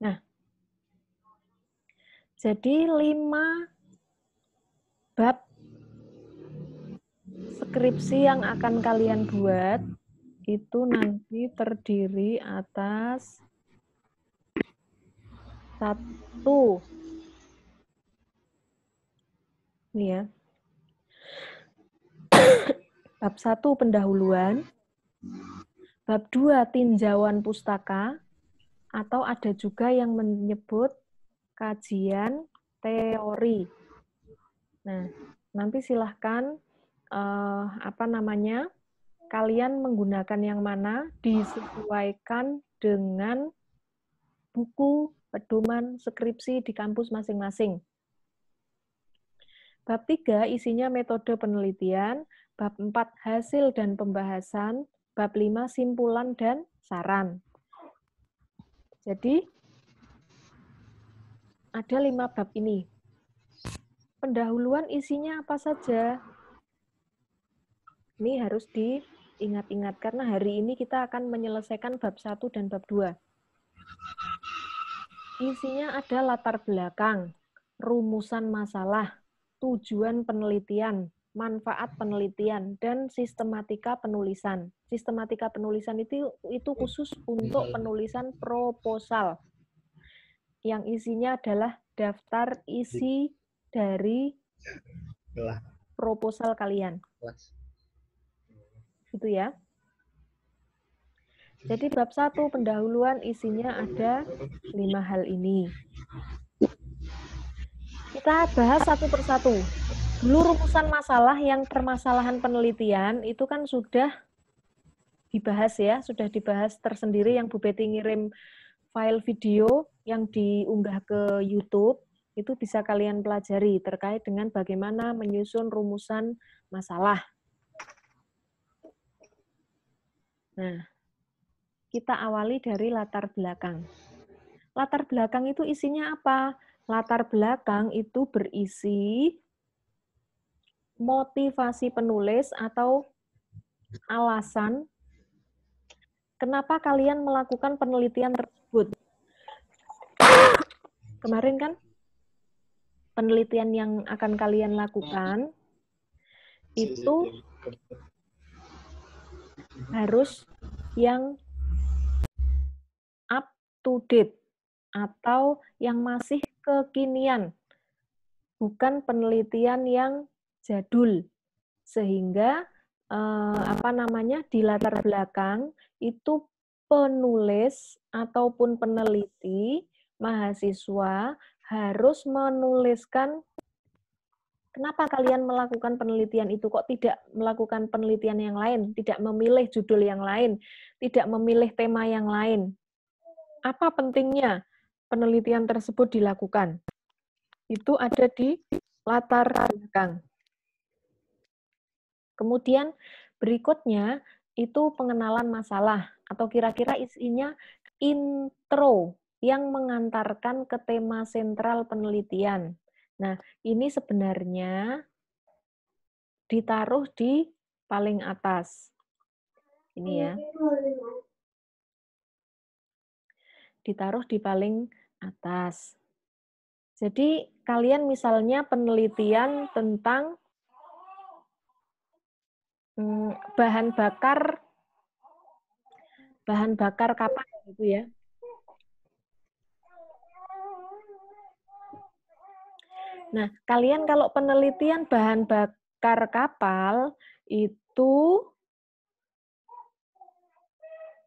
Nah, jadi 5 bab skripsi yang akan kalian buat itu nanti terdiri atas 1, ini ya, bab 1 pendahuluan, bab 2 tinjauan pustaka, atau ada juga yang menyebut kajian teori. Nah, nanti silahkan kalian menggunakan yang mana disesuaikan dengan buku pedoman skripsi di kampus masing-masing. Bab 3 isinya metode penelitian, bab 4 hasil dan pembahasan, bab 5 simpulan dan saran. Jadi, ada 5 bab ini. Pendahuluan isinya apa saja? Ini harus diingat-ingat, karena hari ini kita akan menyelesaikan bab 1 dan bab 2. Isinya ada latar belakang, rumusan masalah, tujuan penelitian, manfaat penelitian, dan sistematika penulisan. Sistematika penulisan itu khusus untuk penulisan proposal. Yang isinya adalah daftar isi dari proposal kalian. Gitu ya. Jadi bab 1 pendahuluan isinya ada 5 hal ini. Kita bahas satu persatu. Dulu rumusan masalah yang permasalahan penelitian itu kan sudah dibahas ya, sudah dibahas tersendiri yang Bu Betty ngirim file video yang diunggah ke YouTube, itu bisa kalian pelajari terkait dengan bagaimana menyusun rumusan masalah. Nah, kita awali dari latar belakang. Latar belakang itu isinya apa? Latar belakang itu berisi motivasi penulis atau alasan kenapa kalian melakukan penelitian tersebut. Kemarin kan penelitian yang akan kalian lakukan itu harus yang up to date atau yang masih kekinian, bukan penelitian yang jadul. Sehingga di latar belakang itu penulis ataupun peneliti, mahasiswa harus menuliskan kenapa kalian melakukan penelitian itu, kok tidak melakukan penelitian yang lain, tidak memilih judul yang lain, tidak memilih tema yang lain. Apa pentingnya penelitian tersebut dilakukan? Itu ada di latar belakang. Kemudian berikutnya itu pengenalan masalah, atau kira-kira isinya intro yang mengantarkan ke tema sentral penelitian. Nah, ini sebenarnya ditaruh di paling atas. Ini ya. Ditaruh di paling atas. Jadi, kalian misalnya penelitian tentang bahan bakar kapal gitu ya. Nah, kalian kalau penelitian bahan bakar kapal itu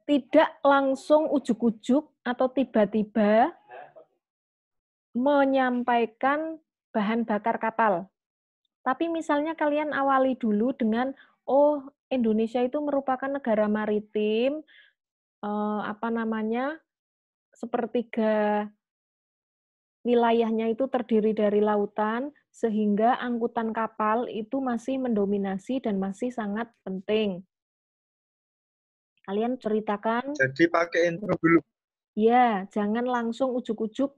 tidak langsung ujuk-ujuk atau tiba-tiba menyampaikan bahan bakar kapal. Tapi misalnya kalian awali dulu dengan, oh Indonesia itu merupakan negara maritim, sepertiga wilayahnya itu terdiri dari lautan, sehingga angkutan kapal itu masih mendominasi dan masih sangat penting. Kalian ceritakan. Jadi pakai intro dulu. Ya, jangan langsung ujuk-ujuk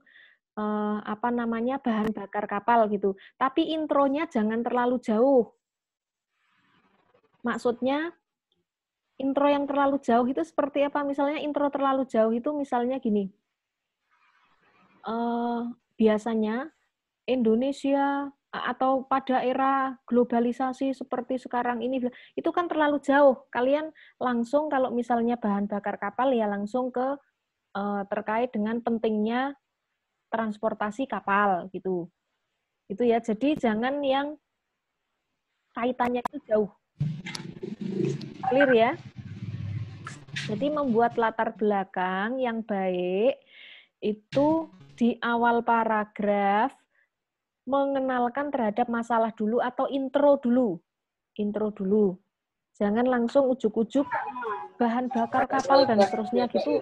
bahan bakar kapal gitu. Tapi intronya jangan terlalu jauh. Maksudnya intro yang terlalu jauh itu seperti apa? Misalnya intro terlalu jauh itu misalnya gini. biasanya Indonesia atau pada era globalisasi seperti sekarang ini, itu kan terlalu jauh. Kalian langsung kalau misalnya bahan bakar kapal ya langsung ke terkait dengan pentingnya transportasi kapal gitu. Itu ya. Jadi jangan yang kaitannya itu jauh. Clear ya? Jadi membuat latar belakang yang baik itu di awal paragraf mengenalkan terhadap masalah dulu atau intro dulu. Intro dulu. Jangan langsung ujuk-ujuk bahan bakar kapal dan seterusnya gitu.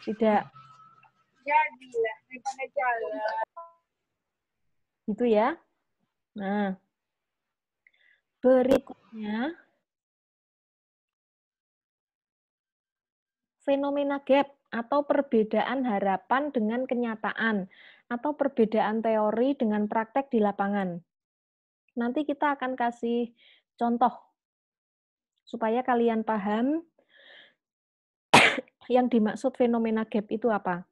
Tidak. Jadilah daripada jalan. Gitu ya. Nah, berikutnya fenomena gap atau perbedaan harapan dengan kenyataan atau perbedaan teori dengan praktek di lapangan. Nanti kita akan kasih contoh supaya kalian paham yang dimaksud fenomena gap itu apa.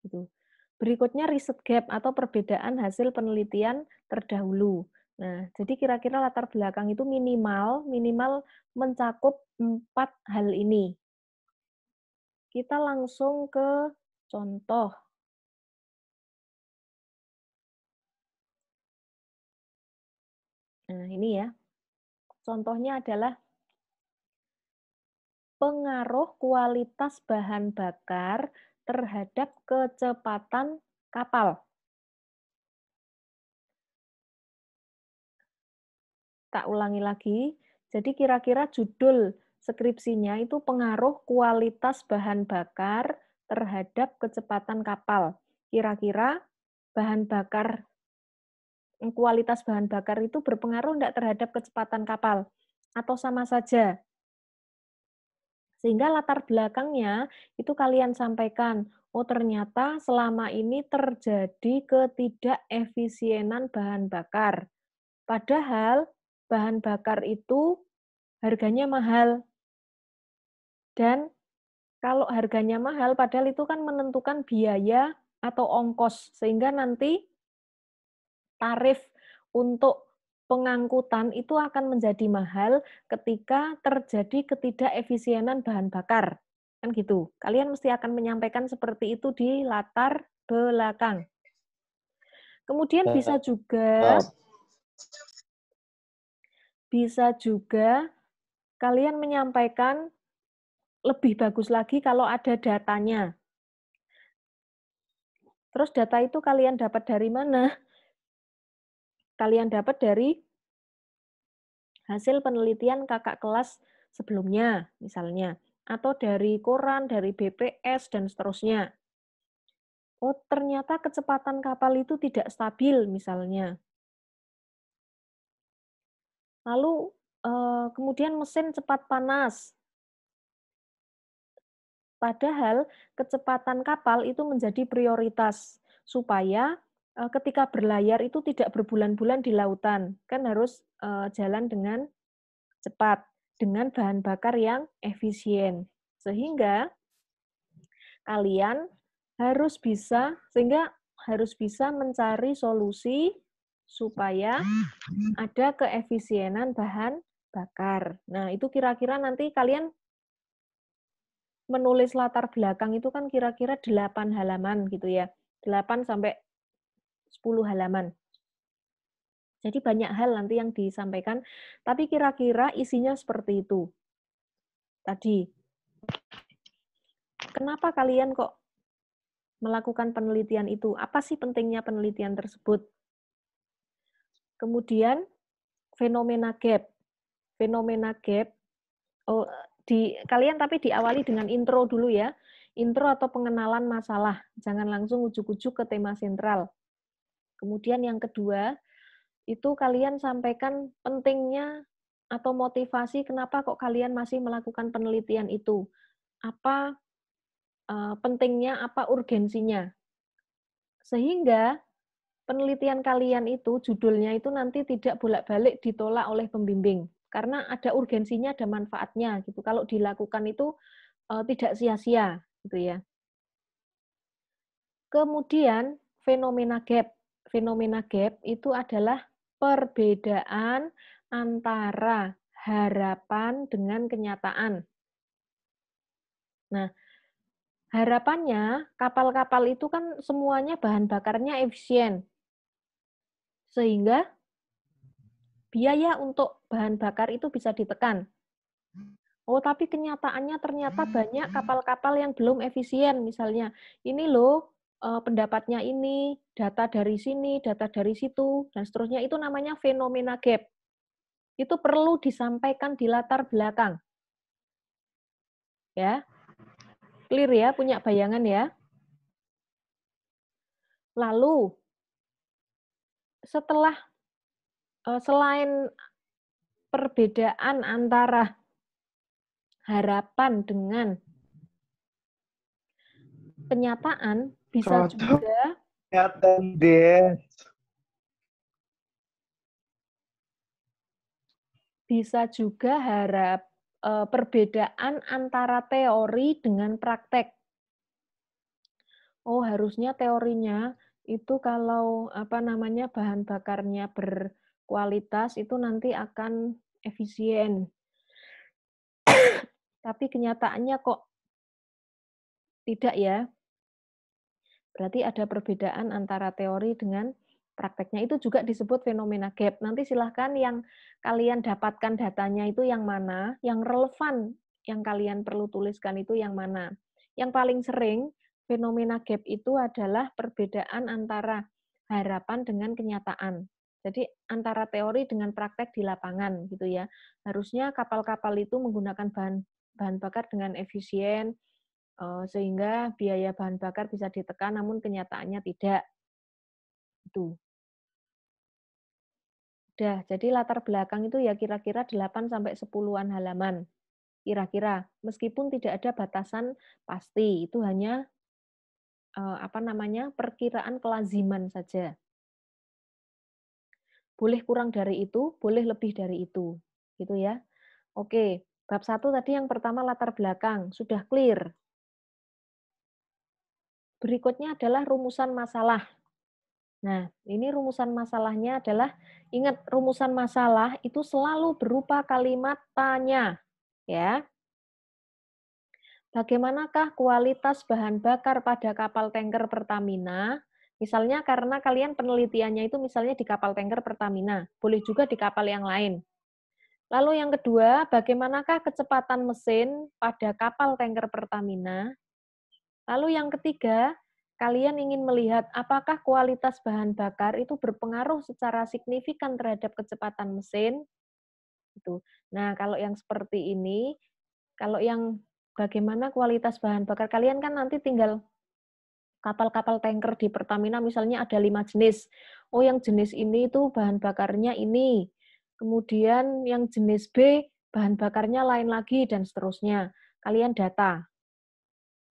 Gitu. Berikutnya riset gap atau perbedaan hasil penelitian terdahulu. Nah, jadi kira-kira latar belakang itu minimal mencakup 4 hal ini. Kita langsung ke contoh. Nah, ini ya. Contohnya adalah pengaruh kualitas bahan bakar terhadap kecepatan kapal. Tak ulangi lagi. Jadi kira-kira judul skripsinya itu pengaruh kualitas bahan bakar terhadap kecepatan kapal. Kira-kira kualitas bahan bakar itu berpengaruh enggak terhadap kecepatan kapal? Atau sama saja? Sehingga latar belakangnya itu kalian sampaikan, oh ternyata selama ini terjadi ketidakefisienan bahan bakar. Padahal bahan bakar itu harganya mahal. Dan kalau harganya mahal, padahal itu kan menentukan biaya atau ongkos. Sehingga nanti tarif untuk pengangkutan itu akan menjadi mahal ketika terjadi ketidakefisienan bahan bakar. Kan gitu. Kalian mesti akan menyampaikan seperti itu di latar belakang. Kemudian bisa juga kalian menyampaikan lebih bagus lagi kalau ada datanya. Terus data itu kalian dapat dari mana? Kalian dapat dari hasil penelitian kakak kelas sebelumnya, misalnya. Atau dari koran, dari BPS, dan seterusnya. Oh, ternyata kecepatan kapal itu tidak stabil, misalnya. Lalu, kemudian mesin cepat panas. Padahal, kecepatan kapal itu menjadi prioritas, supaya ketika berlayar itu tidak berbulan-bulan di lautan. Kan harus jalan dengan cepat, dengan bahan bakar yang efisien. Sehingga kalian harus bisa mencari solusi supaya ada keefisienan bahan bakar. Nah, itu kira-kira nanti kalian menulis latar belakang itu kan kira-kira 8 halaman gitu ya. 8 sampai 10 halaman. Jadi banyak hal nanti yang disampaikan, tapi kira-kira isinya seperti itu. Tadi, kenapa kalian kok melakukan penelitian itu? Apa sih pentingnya penelitian tersebut? Kemudian, fenomena gap. Fenomena gap, kalian tapi diawali dengan intro dulu ya. Intro atau pengenalan masalah. Jangan langsung ujuk-ujuk ke tema sentral. Kemudian yang kedua, itu kalian sampaikan pentingnya atau motivasi kenapa kok kalian masih melakukan penelitian itu. Apa pentingnya, apa urgensinya. Sehingga penelitian kalian itu, judulnya itu nanti tidak bolak-balik ditolak oleh pembimbing. Karena ada urgensinya, ada manfaatnya. Gitu. Kalau dilakukan itu tidak sia-sia. Gitu ya. Kemudian fenomena gap. Fenomena gap itu adalah perbedaan antara harapan dengan kenyataan. Nah, harapannya kapal-kapal itu kan semuanya bahan bakarnya efisien. Sehingga biaya untuk bahan bakar itu bisa ditekan. Oh, tapi kenyataannya ternyata banyak kapal-kapal yang belum efisien. Misalnya, ini loh pendapatnya ini, data dari sini, data dari situ, dan seterusnya. Itu namanya fenomena gap. Itu perlu disampaikan di latar belakang. Ya, clear ya, punya bayangan ya. Lalu, setelah selain perbedaan antara harapan dengan kenyataan, bisa Cocok. juga Kelihatan deh. perbedaan antara teori dengan praktek. Oh, harusnya teorinya itu kalau bahan bakarnya berkualitas itu nanti akan efisien. Tapi kenyataannya kok tidak ya. Berarti ada perbedaan antara teori dengan prakteknya. Itu juga disebut fenomena gap. Nanti silahkan yang kalian dapatkan datanya itu yang mana, yang relevan, yang kalian perlu tuliskan itu yang mana. Yang paling sering fenomena gap itu adalah perbedaan antara harapan dengan kenyataan. Jadi antara teori dengan praktek di lapangan gitu ya. Harusnya kapal-kapal itu menggunakan bahan bakar dengan efisien, sehingga biaya bahan bakar bisa ditekan, namun kenyataannya tidak. Itu. Udah, jadi latar belakang itu ya kira-kira 8-10-an halaman. Kira-kira, meskipun tidak ada batasan pasti, itu hanya perkiraan kelaziman saja. Boleh kurang dari itu, boleh lebih dari itu. Gitu ya. Oke, bab 1 tadi yang pertama latar belakang, sudah clear. Berikutnya adalah rumusan masalah. Nah, ini rumusan masalahnya adalah, ingat rumusan masalah itu selalu berupa kalimat tanya. Ya. Bagaimanakah kualitas bahan bakar pada kapal tanker Pertamina? Misalnya karena kalian penelitiannya itu misalnya di kapal tanker Pertamina, boleh juga di kapal yang lain. Lalu yang kedua, bagaimanakah kecepatan mesin pada kapal tanker Pertamina? Lalu yang ketiga, kalian ingin melihat apakah kualitas bahan bakar itu berpengaruh secara signifikan terhadap kecepatan mesin. Gitu. Nah, kalau yang seperti ini, kalau yang bagaimana kualitas bahan bakar, kalian kan nanti tinggal kapal-kapal tanker di Pertamina misalnya ada 5 jenis. Oh, yang jenis ini itu bahan bakarnya ini. Kemudian yang jenis B, bahan bakarnya lain lagi, dan seterusnya. Kalian data.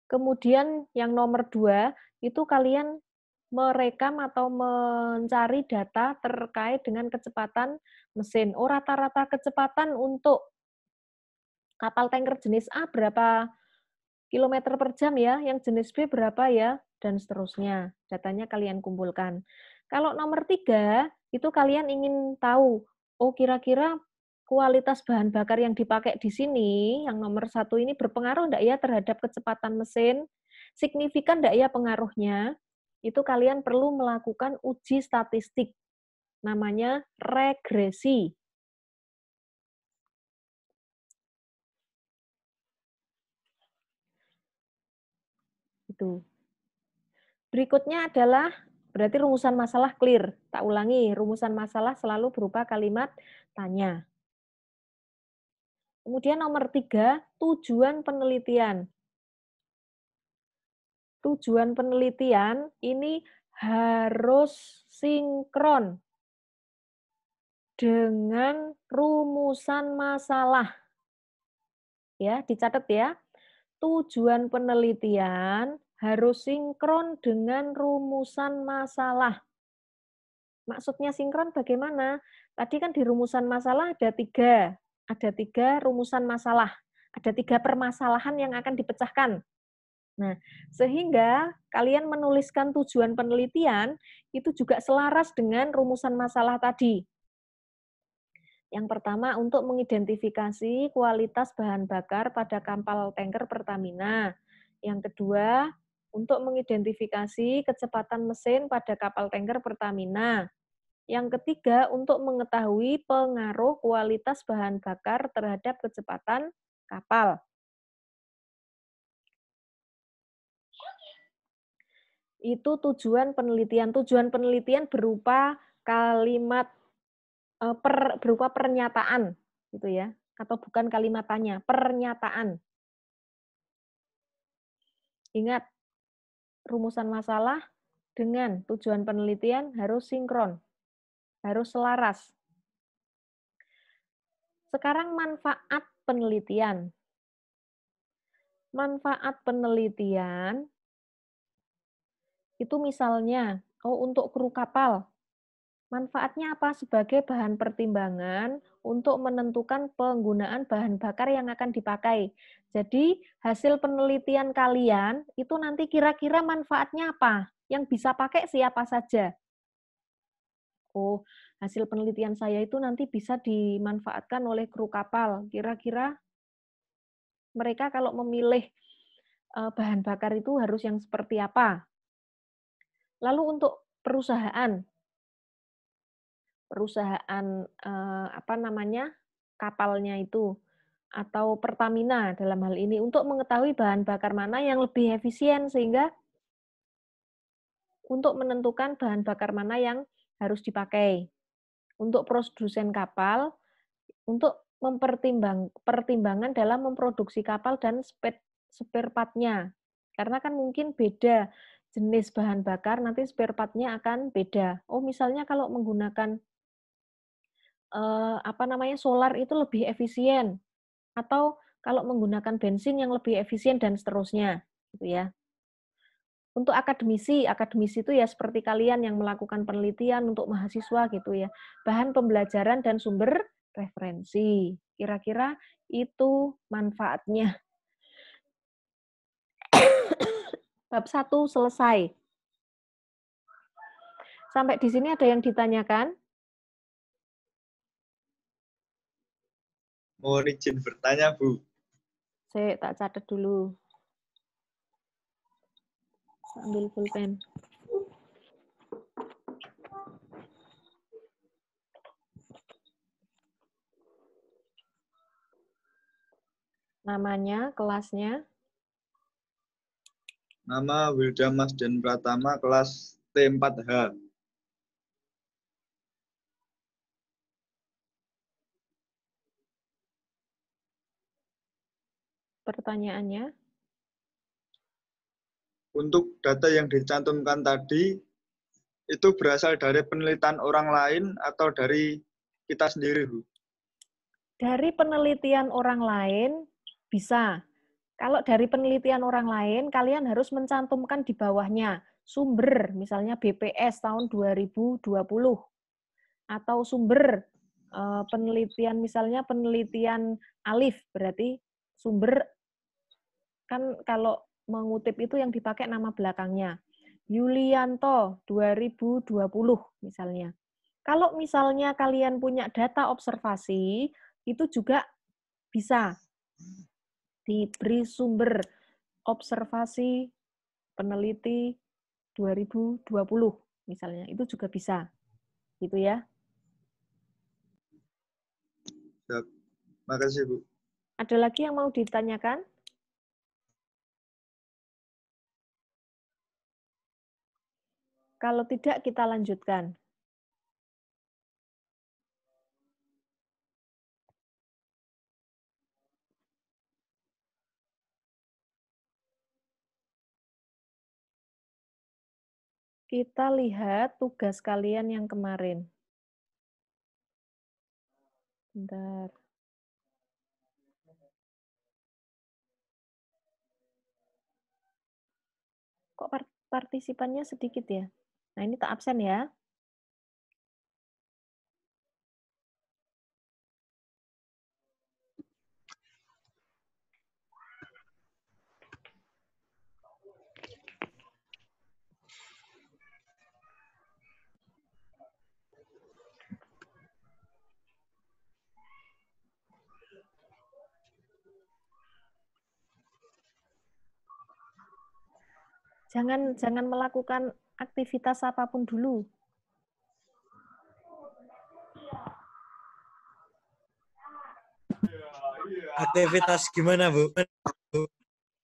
Kemudian yang nomor 2, itu kalian merekam atau mencari data terkait dengan kecepatan mesin. Oh, rata-rata kecepatan untuk kapal tanker jenis A berapa kilometer per jam ya, yang jenis B berapa ya, dan seterusnya. Datanya kalian kumpulkan. Kalau nomor 3, itu kalian ingin tahu, oh kira-kira kualitas bahan bakar yang dipakai di sini, yang nomor 1 ini berpengaruh enggak ya terhadap kecepatan mesin? Signifikan enggak ya pengaruhnya? Itu kalian perlu melakukan uji statistik. Namanya regresi. Itu. Berikutnya adalah, berarti rumusan masalah clear. Tak ulangi, rumusan masalah selalu berupa kalimat tanya. Kemudian nomor 3, tujuan penelitian. Tujuan penelitian ini harus sinkron dengan rumusan masalah. Ya, dicatat ya. Tujuan penelitian harus sinkron dengan rumusan masalah. Maksudnya sinkron bagaimana? Tadi kan di rumusan masalah ada 3. Ada 3 rumusan masalah. Ada 3 permasalahan yang akan dipecahkan. Nah, sehingga kalian menuliskan tujuan penelitian itu juga selaras dengan rumusan masalah tadi. Yang pertama, untuk mengidentifikasi kualitas bahan bakar pada kapal tanker Pertamina. Yang kedua, untuk mengidentifikasi kecepatan mesin pada kapal tanker Pertamina. Yang ketiga, untuk mengetahui pengaruh kualitas bahan bakar terhadap kecepatan kapal. Itu tujuan penelitian. Tujuan penelitian berupa kalimat berupa pernyataan gitu ya, atau bukan kalimat tanya, pernyataan. Ingat, rumusan masalah dengan tujuan penelitian harus sinkron, harus selaras. Sekarang manfaat penelitian. Manfaat penelitian itu misalnya, untuk kru kapal. Manfaatnya apa? Sebagai bahan pertimbangan untuk menentukan penggunaan bahan bakar yang akan dipakai. Jadi, hasil penelitian kalian itu nanti kira-kira manfaatnya apa? Yang bisa pakai siapa saja? Oh, hasil penelitian saya itu nanti bisa dimanfaatkan oleh kru kapal. Kira-kira mereka kalau memilih bahan bakar itu harus yang seperti apa? Lalu untuk perusahaan apa namanya, kapalnya itu, atau Pertamina dalam hal ini, untuk mengetahui bahan bakar mana yang lebih efisien, sehingga untuk menentukan bahan bakar mana yang harus dipakai. Untuk produsen kapal, untuk pertimbangan dalam memproduksi kapal dan spare part-nya. Karena kan mungkin beda jenis bahan bakar, nanti spare part-nya akan beda. Oh, misalnya kalau menggunakan apa namanya, solar itu lebih efisien, atau kalau menggunakan bensin yang lebih efisien dan seterusnya, gitu ya. Untuk akademisi, akademisi itu ya seperti kalian yang melakukan penelitian untuk mahasiswa gitu ya. Bahan pembelajaran dan sumber referensi. Kira-kira itu manfaatnya. Bab 1 selesai. Sampai di sini ada yang ditanyakan? Mohon izin bertanya, Bu. Saya tak catat dulu. Ambil pulpen. Namanya, kelasnya. Nama Wilda Masden Pratama, kelas T4H. Pertanyaannya. Untuk data yang dicantumkan tadi, itu berasal dari penelitian orang lain atau dari kita sendiri, Bu? Dari penelitian orang lain bisa. Kalau dari penelitian orang lain, kalian harus mencantumkan di bawahnya sumber, misalnya BPS tahun 2020, atau sumber penelitian, misalnya penelitian Alif, berarti sumber, kan kalau mengutip itu yang dipakai nama belakangnya. Yulianto 2020 misalnya. Kalau misalnya kalian punya data observasi, itu juga bisa diberi sumber observasi peneliti 2020 misalnya. Itu juga bisa. Gitu ya. Terima kasih, Bu. Ada lagi yang mau ditanyakan? Kalau tidak, kita lanjutkan. Kita lihat tugas kalian yang kemarin. Bentar. Kok partisipannya sedikit ya? Nah, ini tak absen ya. Jangan melakukan aktivitas apapun dulu. Aktivitas gimana, Bu?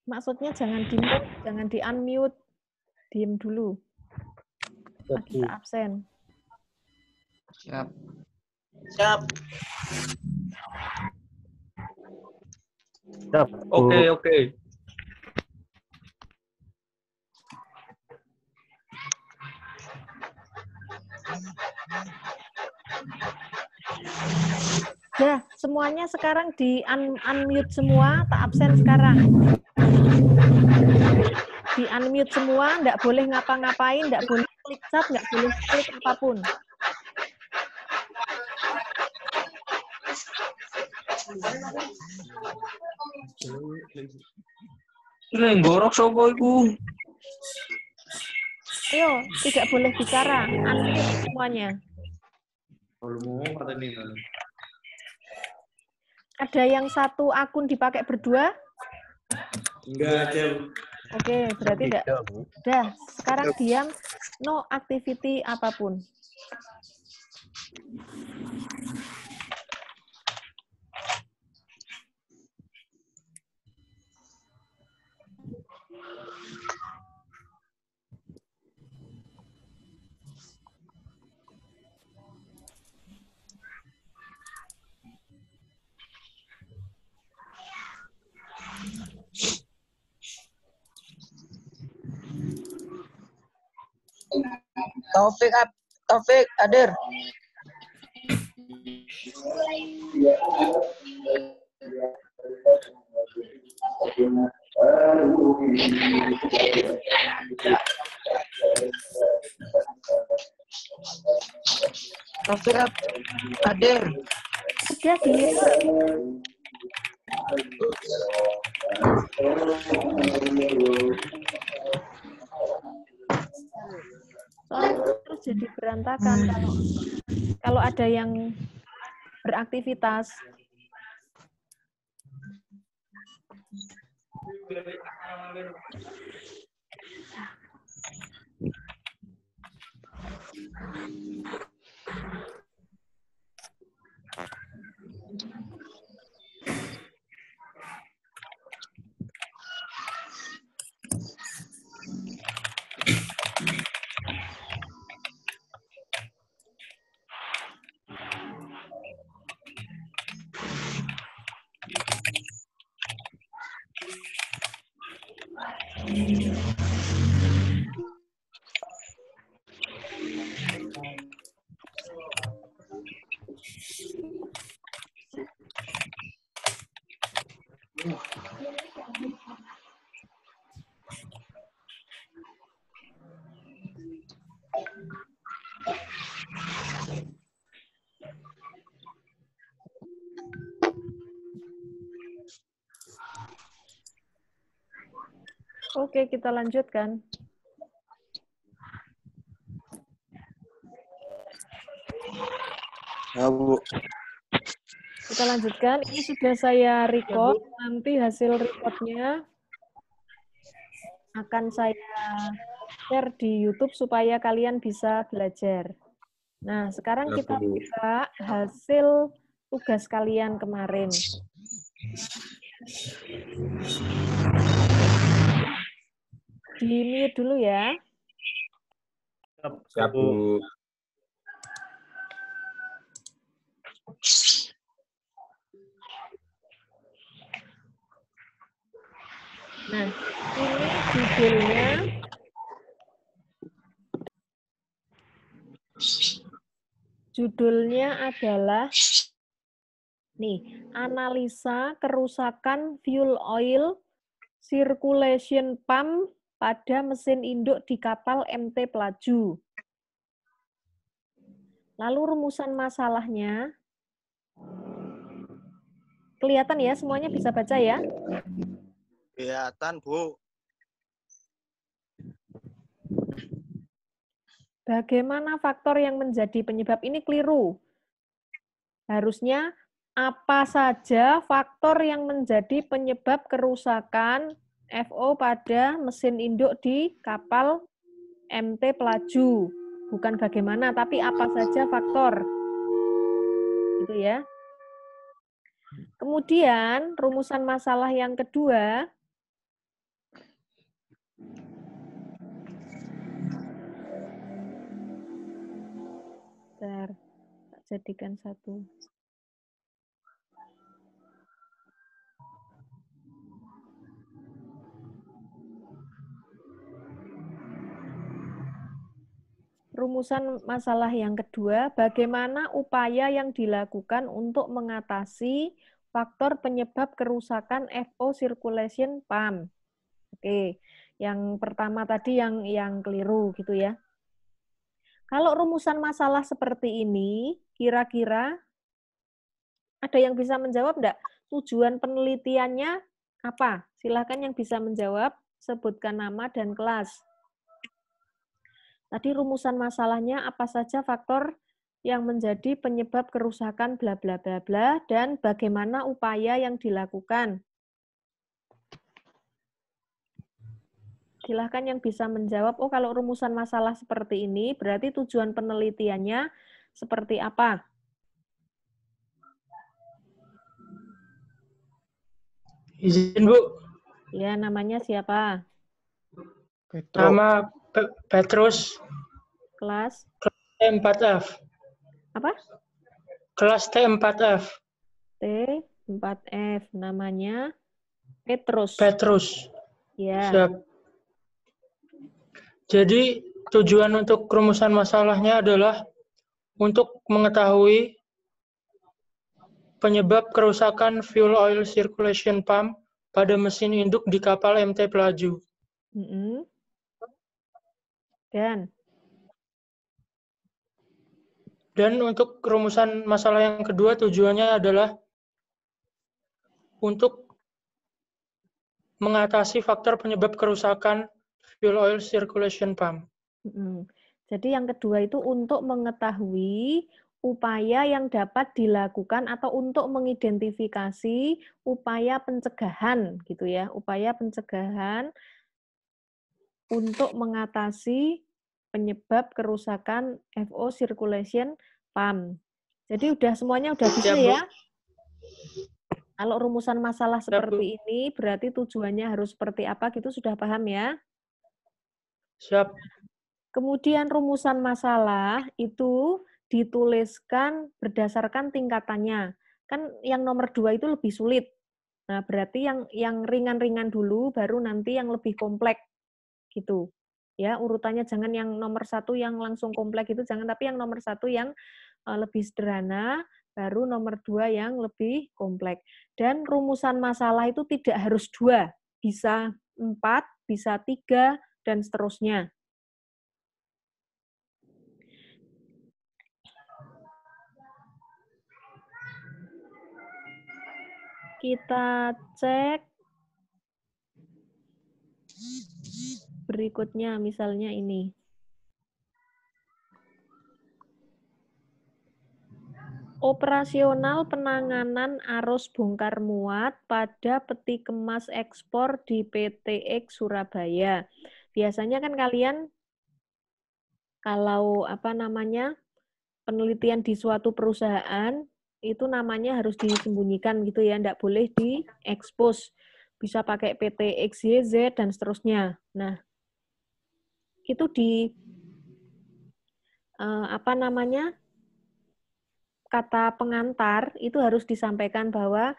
Maksudnya jangan di-mute, jangan di-unmute. Diem dulu. Lagi absen. Siap. Siap. Oke. Ya, semuanya sekarang di-unmute semua, tak absen sekarang. Di-unmute semua, nggak boleh ngapa-ngapain, nggak boleh klik chat, nggak boleh klik apapun. Ini gorok sopo iku? Ayo, tidak boleh bicara, unmute semuanya. Ada yang satu akun dipakai berdua? Enggak ada. Oke, berarti enggak. Udah, sekarang diam, no activity apapun. Taufik, hadir. Taufik, hadir. Udah dilihat. Soalnya terus jadi berantakan kalau ada yang beraktivitas. Oke, kita lanjutkan. Ya, Bu. Kita lanjutkan. Ini sudah saya record. Nanti hasil recordnya akan saya share di YouTube supaya kalian bisa belajar. Nah, sekarang kita buka hasil tugas kalian kemarin. Di-mute dulu ya. Siap, Bu. Nah, ini judulnya adalah nih, analisa kerusakan fuel oil circulation pump pada mesin induk di kapal MT Pelaju. Lalu rumusan masalahnya, kelihatan ya, semuanya bisa baca ya? Kelihatan, Bu. Bagaimana faktor yang menjadi penyebab? Ini keliru. Harusnya apa saja faktor yang menjadi penyebab kerusakan FO pada mesin induk di kapal MT pelaju. Bukan bagaimana, tapi apa saja faktor. Gitu ya. Kemudian, rumusan masalah yang kedua. Bentar, tak jadikan satu. Rumusan masalah yang kedua, bagaimana upaya yang dilakukan untuk mengatasi faktor penyebab kerusakan FO circulation pump. Oke, yang pertama tadi yang keliru gitu ya. Kalau rumusan masalah seperti ini, kira-kira ada yang bisa menjawab enggak? Tujuan penelitiannya apa? Silakan yang bisa menjawab, sebutkan nama dan kelas. Tadi rumusan masalahnya apa saja faktor yang menjadi penyebab kerusakan bla bla bla bla dan bagaimana upaya yang dilakukan. Silahkan yang bisa menjawab, oh kalau rumusan masalah seperti ini berarti tujuan penelitiannya seperti apa? Izin, Bu. Ya, namanya siapa? Nama Petrus. Kelas T4F. apa? Kelas T4F. T4F. Namanya Petrus. Petrus. Ya. Siap. Jadi tujuan untuk rumusan masalahnya adalah untuk mengetahui penyebab kerusakan fuel oil circulation pump pada mesin induk di kapal MT Pelaju. Dan untuk rumusan masalah yang kedua tujuannya adalah untuk mengatasi faktor penyebab kerusakan fuel oil circulation pump. Jadi yang kedua itu untuk mengetahui upaya yang dapat dilakukan atau untuk mengidentifikasi upaya pencegahan gitu ya, upaya pencegahan untuk mengatasi penyebab kerusakan FO circulation pump. Jadi semuanya udah bisa ya. Kalau rumusan masalah seperti ini berarti tujuannya harus seperti apa gitu sudah paham ya? Siap. Kemudian rumusan masalah itu dituliskan berdasarkan tingkatannya. Kan yang nomor 2 itu lebih sulit. Nah, berarti yang ringan-ringan dulu, baru nanti yang lebih kompleks. Gitu. Ya, urutannya jangan yang nomor 1 yang langsung kompleks itu, jangan. Tapi yang nomor 1 yang lebih sederhana, baru nomor 2 yang lebih kompleks. Dan rumusan masalah itu tidak harus 2. Bisa 4, bisa 3, dan seterusnya. Kita cek berikutnya, misalnya ini. Operasional penanganan arus bongkar muat pada peti kemas ekspor di PTX Surabaya. Biasanya kan kalian kalau penelitian di suatu perusahaan itu namanya harus disembunyikan gitu ya, enggak boleh diekspos. Bisa pakai PT XYZ dan seterusnya. Nah, itu kata pengantar itu harus disampaikan bahwa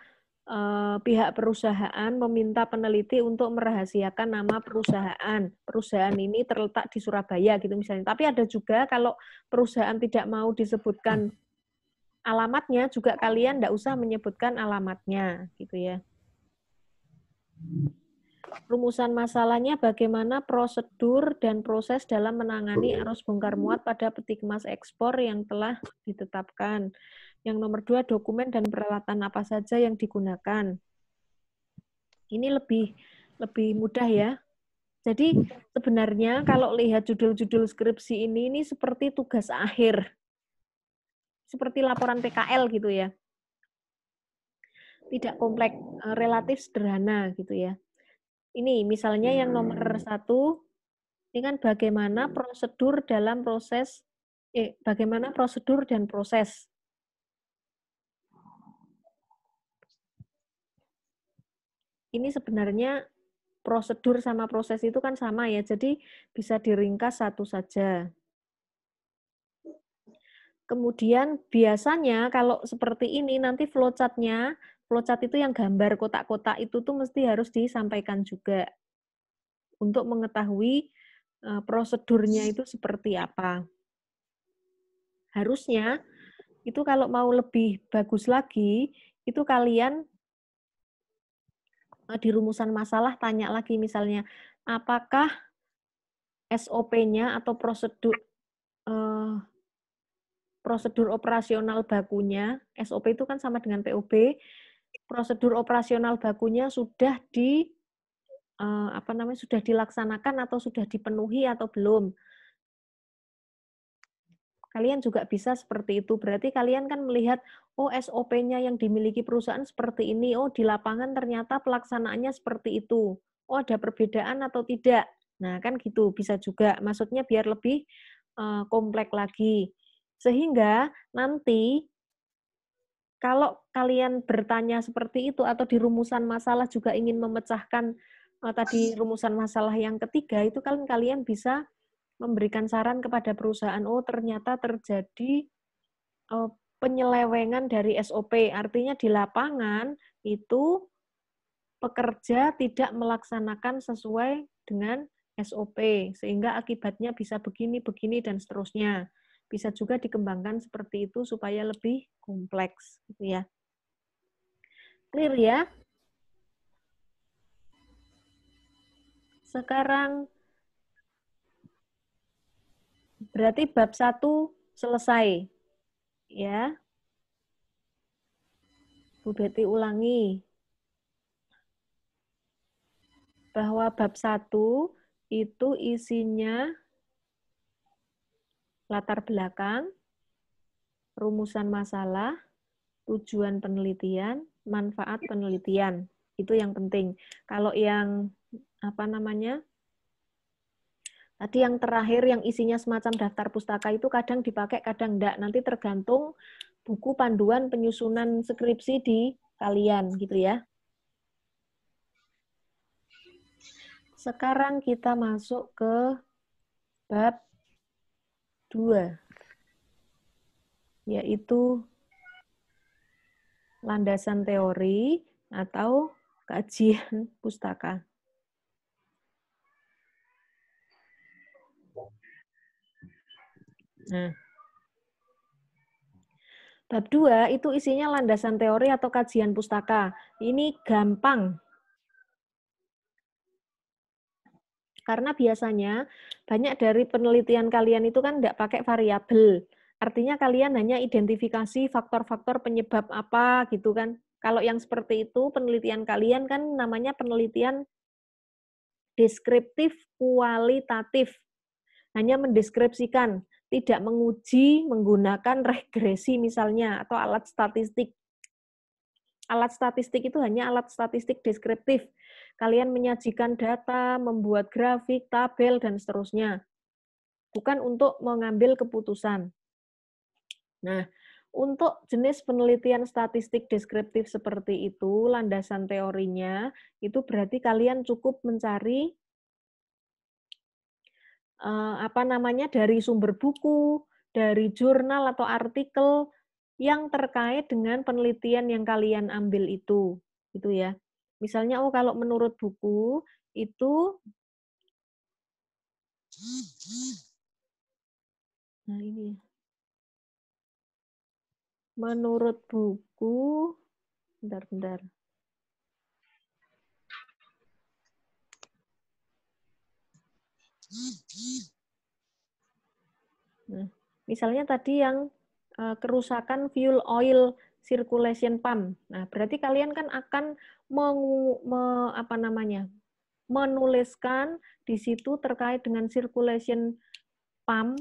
pihak perusahaan meminta peneliti untuk merahasiakan nama perusahaan. Perusahaan ini terletak di Surabaya gitu misalnya. Tapi ada juga kalau perusahaan tidak mau disebutkan alamatnya, juga kalian enggak usah menyebutkan alamatnya gitu ya. Rumusan masalahnya bagaimana prosedur dan proses dalam menangani arus bongkar muat pada peti kemas ekspor yang telah ditetapkan. Yang nomor 2, dokumen dan peralatan apa saja yang digunakan. Ini lebih mudah ya. Jadi sebenarnya kalau lihat judul-judul skripsi ini seperti tugas akhir. Seperti laporan PKL gitu ya. Tidak kompleks, relatif sederhana gitu ya. Ini misalnya yang nomor 1, ini kan bagaimana prosedur dalam proses, bagaimana prosedur dan proses. Ini sebenarnya prosedur sama proses itu kan sama ya, jadi bisa diringkas satu saja. Kemudian biasanya kalau seperti ini nanti flowchart-nya, flowchart itu yang gambar kotak-kotak itu tuh mesti harus disampaikan juga untuk mengetahui prosedurnya itu seperti apa. Harusnya itu kalau mau lebih bagus lagi, itu kalian di rumusan masalah tanya lagi misalnya, apakah SOP-nya atau prosedur operasional bakunya, SOP itu kan sama dengan POB, prosedur operasional bakunya sudah sudah dilaksanakan atau sudah dipenuhi atau belum. Kalian juga bisa seperti itu. Berarti kalian kan melihat, oh SOP-nya yang dimiliki perusahaan seperti ini, oh di lapangan ternyata pelaksanaannya seperti itu. Oh ada perbedaan atau tidak. Nah kan gitu, bisa juga. Maksudnya biar lebih kompleks lagi. Sehingga nanti kalau kalian bertanya seperti itu atau di rumusan masalah juga ingin memecahkan tadi rumusan masalah yang ketiga, itu kan kalian bisa memberikan saran kepada perusahaan, oh ternyata terjadi penyelewengan dari SOP. Artinya di lapangan itu pekerja tidak melaksanakan sesuai dengan SOP, sehingga akibatnya bisa begini, begini, dan seterusnya. Bisa juga dikembangkan seperti itu supaya lebih kompleks. Gitu ya. Clear ya? Sekarang berarti bab 1 selesai. Ya. Bu Betty ulangi. Bahwa bab 1 itu isinya latar belakang, rumusan masalah, tujuan penelitian, manfaat penelitian. Itu yang penting. Kalau yang tadi yang terakhir yang isinya semacam daftar pustaka itu kadang dipakai, kadang enggak. Nanti tergantung buku panduan penyusunan skripsi di kalian gitu ya. Sekarang kita masuk ke bab 2, yaitu landasan teori atau kajian pustaka. Nah, bab 2 itu isinya landasan teori atau kajian pustaka. Ini gampang. Karena biasanya banyak dari penelitian kalian itu kan tidak pakai variabel. Artinya kalian hanya identifikasi faktor-faktor penyebab apa gitu kan. Kalau yang seperti itu penelitian kalian kan namanya penelitian deskriptif kualitatif. Hanya mendeskripsikan, tidak menguji menggunakan regresi misalnya atau alat statistik. Alat statistik itu hanya alat statistik deskriptif. Kalian menyajikan data, membuat grafik, tabel, dan seterusnya. Bukan untuk mengambil keputusan. Nah, untuk jenis penelitian statistik deskriptif seperti itu, landasan teorinya, itu berarti kalian cukup mencari dari sumber buku, dari jurnal atau artikel yang terkait dengan penelitian yang kalian ambil itu, gitu ya. Misalnya, oh kalau menurut buku itu, nah ini, menurut buku, bentar. Nah, misalnya tadi yang kerusakan fuel oil circulation pump. Nah, berarti kalian kan akan menuliskan di situ terkait dengan circulation pump.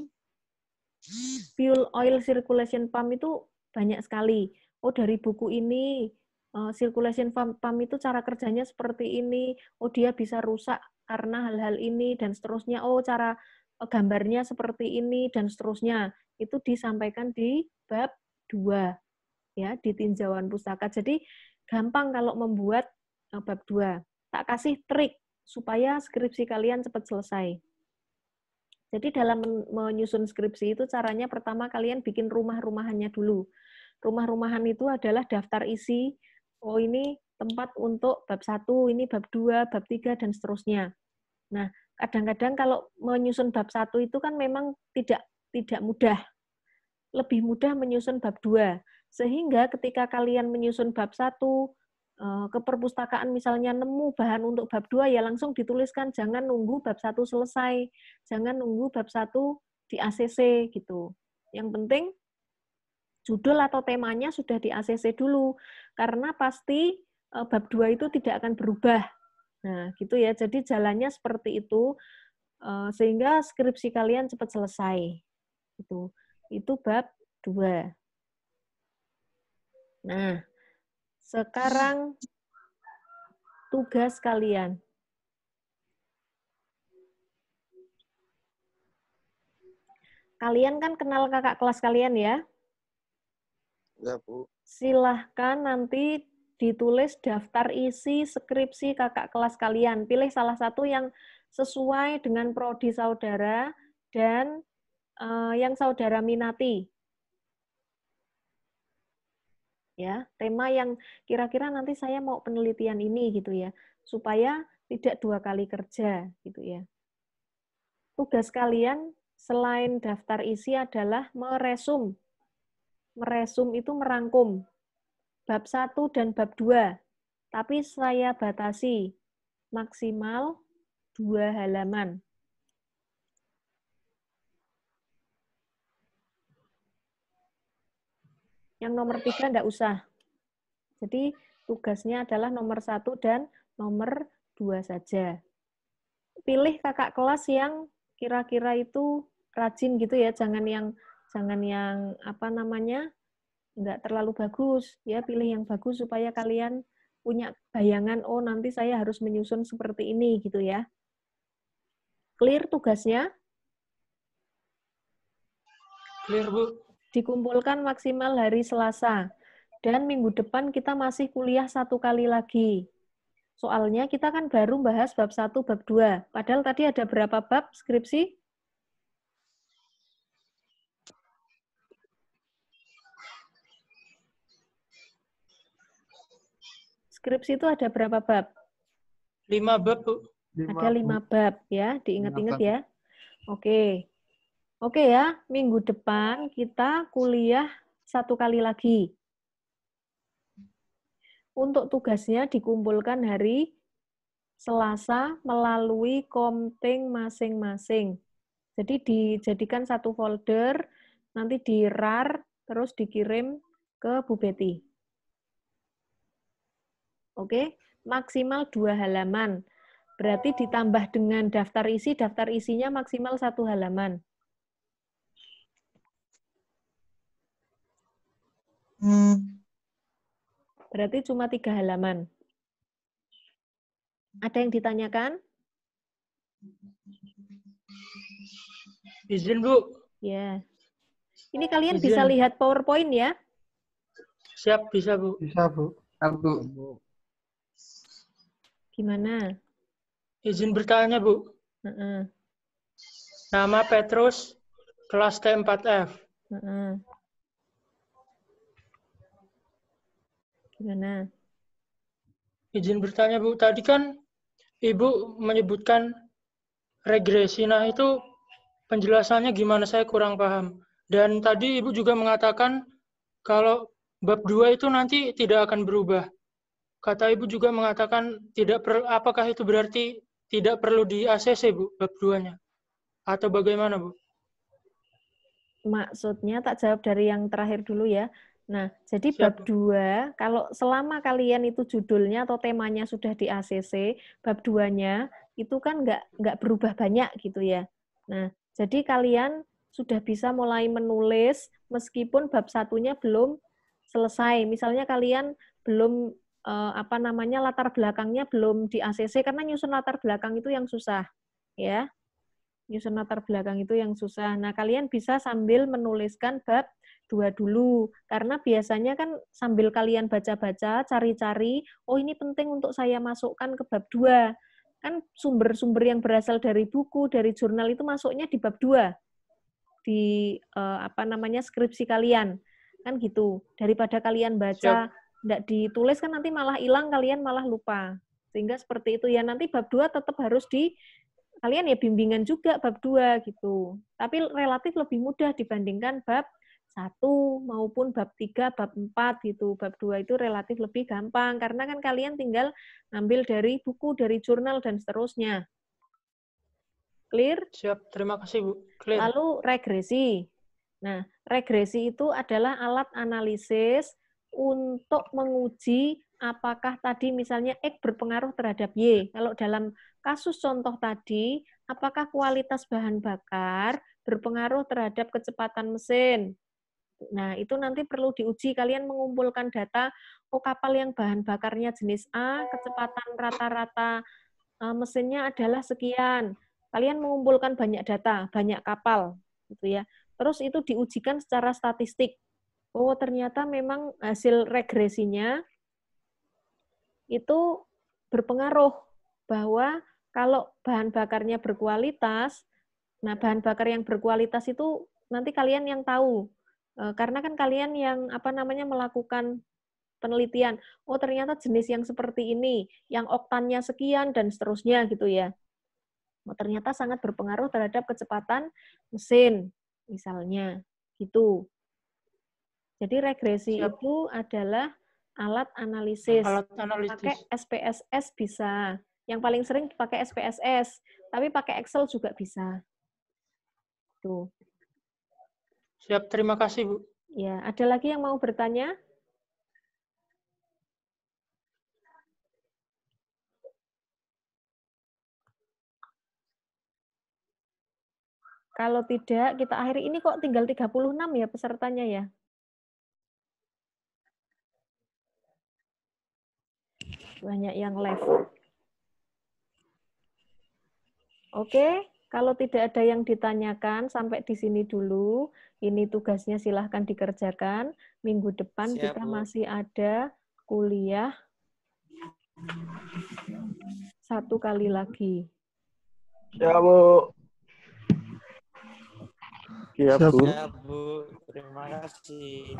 Fuel oil circulation pump itu banyak sekali. Oh, dari buku ini circulation pump itu cara kerjanya seperti ini, oh dia bisa rusak karena hal-hal ini, dan seterusnya, oh cara gambarnya seperti ini, dan seterusnya. Itu disampaikan di bab 2, ya, di tinjauan pustaka. Jadi, gampang kalau membuat bab 2. Tak kasih trik supaya skripsi kalian cepat selesai. Jadi dalam menyusun skripsi itu caranya pertama kalian bikin rumah-rumahannya dulu. Rumah-rumahan itu adalah daftar isi, oh ini tempat untuk bab 1, ini bab 2, bab 3, dan seterusnya. Nah, kadang-kadang kalau menyusun bab 1 itu kan memang tidak mudah. Lebih mudah menyusun bab 2. Sehingga ketika kalian menyusun bab 1, ke perpustakaan misalnya nemu bahan untuk bab 2, ya langsung dituliskan, jangan nunggu bab 1 selesai, jangan nunggu bab 1 di ACC gitu. Yang penting judul atau temanya sudah di ACC dulu, karena pasti bab 2 itu tidak akan berubah. Nah, gitu ya. Jadi jalannya seperti itu sehingga skripsi kalian cepat selesai. Gitu. Itu bab 2. Nah, sekarang tugas kalian. Kalian kan kenal kakak kelas kalian ya? Ya, Bu. Silahkan nanti ditulis daftar isi skripsi kakak kelas kalian. Pilih salah satu yang sesuai dengan prodi saudara dan yang saudara minati. Ya, tema yang kira-kira nanti saya mau penelitian ini gitu ya, supaya tidak 2 kali kerja gitu ya. Tugas kalian selain daftar isi adalah meresum. Meresum itu merangkum bab 1 dan bab 2. Tapi saya batasi maksimal 2 halaman. Yang nomor 3 enggak usah. Jadi tugasnya adalah nomor 1 dan nomor 2 saja. Pilih kakak kelas yang kira-kira itu rajin gitu ya, jangan yang apa namanya, enggak terlalu bagus ya, pilih yang bagus supaya kalian punya bayangan, oh nanti saya harus menyusun seperti ini gitu ya. Clear tugasnya? Clear, Bu. Dikumpulkan maksimal hari Selasa. Dan minggu depan kita masih kuliah 1 kali lagi. Soalnya kita kan baru bahas bab 1, bab 2. Padahal tadi ada berapa bab skripsi? Skripsi itu ada berapa bab? 5 bab, Bu. Ada 5 bab ya, diingat-ingat ya. Oke. Oke ya, minggu depan kita kuliah 1 kali lagi. Untuk tugasnya dikumpulkan hari Selasa melalui komting masing-masing. Jadi dijadikan satu folder, nanti di-RAR, terus dikirim ke Bu Betty. Oke, maksimal 2 halaman. Berarti ditambah dengan daftar isinya maksimal 1 halaman. Berarti cuma 3 halaman. Ada yang ditanyakan? Izin, Bu. Ya. Ini kalian Izin. bisa lihat PowerPoint ya? Siap, bisa, Bu. Bisa, Bu. Aku. Gimana? Izin bertanya, Bu. Heeh. Nama Petrus, kelas T4F. Heeh. Gimana? Izin bertanya, Bu. Tadi kan Ibu menyebutkan regresi. Nah, itu penjelasannya gimana? Saya kurang paham. Dan tadi Ibu juga mengatakan kalau bab 2 itu nanti tidak akan berubah. Kata Ibu juga mengatakan tidak perlu, apakah itu berarti tidak perlu di ACC, Bu, bab 2-nya? Atau bagaimana, Bu? Maksudnya tak jawab dari yang terakhir dulu ya. Nah, jadi Siap. bab 2, kalau selama kalian itu judulnya atau temanya sudah di ACC, bab 2-nya itu kan nggak berubah banyak gitu ya. Nah, jadi kalian sudah bisa mulai menulis meskipun bab 1-nya belum selesai. Misalnya kalian belum latar belakangnya belum di ACC, karena nyusun latar belakang itu yang susah, ya. Nyusun latar belakang itu yang susah. Nah, kalian bisa sambil menuliskan bab 2 dulu. Karena biasanya kan sambil kalian baca-baca, cari-cari, oh ini penting untuk saya masukkan ke bab 2. Kan sumber-sumber yang berasal dari buku, dari jurnal itu masuknya di bab 2. Di skripsi kalian. Kan gitu. Daripada kalian baca, enggak ditulis kan nanti malah hilang, kalian malah lupa. Sehingga seperti itu ya, nanti bab 2 tetap harus kalian ya bimbingan juga bab 2 gitu. Tapi relatif lebih mudah dibandingkan bab 1 maupun bab 3, bab 4 gitu. Bab 2 itu relatif lebih gampang karena kan kalian tinggal ngambil dari buku, dari jurnal dan seterusnya. Clear? Siap, terima kasih Bu. Clear. Lalu regresi. Nah, regresi itu adalah alat analisis untuk menguji apakah tadi misalnya X berpengaruh terhadap Y. Kalau dalam kasus contoh tadi, apakah kualitas bahan bakar berpengaruh terhadap kecepatan mesin. Nah, itu nanti perlu diuji. Kalian mengumpulkan data, oh kapal yang bahan bakarnya jenis A, kecepatan rata-rata mesinnya adalah sekian. Kalian mengumpulkan banyak data, banyak kapal, gitu ya. Terus itu diujikan secara statistik. Oh, ternyata memang hasil regresinya itu berpengaruh bahwa kalau bahan bakarnya berkualitas, nah bahan bakar yang berkualitas itu nanti kalian yang tahu. Karena kan kalian yang melakukan penelitian. Oh, ternyata jenis yang seperti ini, yang oktannya sekian dan seterusnya gitu ya. Oh, ternyata sangat berpengaruh terhadap kecepatan mesin misalnya gitu. Jadi regresi itu adalah alat analisis. Pakai SPSS bisa. Yang paling sering pakai SPSS, tapi pakai Excel juga bisa. Tuh. Siap, terima kasih Bu. Ya, ada lagi yang mau bertanya? Kalau tidak, kita akhiri. Ini kok tinggal 36 ya pesertanya ya? Banyak yang live. Oke, kalau tidak ada yang ditanyakan, sampai di sini dulu. Ini tugasnya silahkan dikerjakan. Minggu depan Siap, kita Bu. masih ada kuliah 1 kali lagi. Ya, Bu. Siap, Bu. Siap, Bu. Terima kasih.